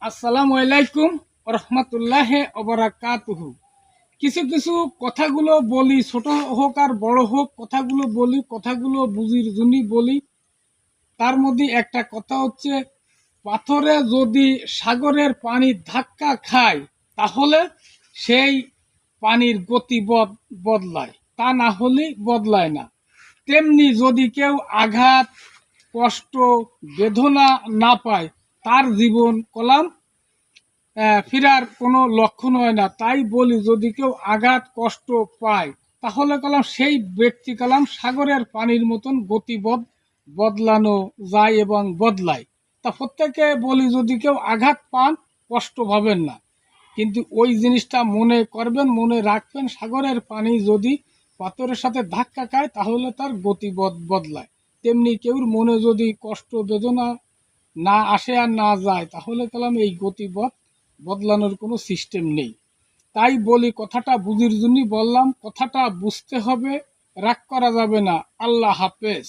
আসসালামু আলাইকুম রহমতুল্লাহ ওবারাকাতুহু। কিছু কিছু কথাগুলো বলি, ছোট হোক আর বড় হোক, কথাগুলো বলি, কথাগুলো বুঝির জন্যই বলি। তার মধ্যে একটা কথা হচ্ছে, পাথরে যদি সাগরের পানি ধাক্কা খায় তাহলে সেই পানির গতি বদলায়, তা না হলে বদলায় না। তেমনি যদি কেউ আঘাত, কষ্ট, বেদনা না পায়, তার জীবন কলাম ফেরার কোনো লক্ষণ হয় না। তাই বলি, যদি কেউ আঘাত কষ্ট পায় তাহলে কলাম সেই ব্যক্তি কলাম সাগরের পানির মতন গতিপথ বদলানো যায় এবং বদলায়। তা প্রত্যেকে বলি, যদি কেউ আঘাত পান কষ্ট পাবেন না, কিন্তু ওই জিনিসটা মনে করবেন, মনে রাখবেন, সাগরের পানি যদি পাথরের সাথে ধাক্কা খায় তাহলে তার গতিপথ বদলায়। তেমনি কেউর মনে যদি কষ্ট বেদনা না আসে আর না যায় তাহলে কালাম এই গতিপথ বদলানোর কোনো সিস্টেম নেই। তাই বলি, কথাটা বুঝির জন্যই বললাম, কথাটা বুঝতে হবে, রাগ করা যাবে না। আল্লাহ হাফেজ।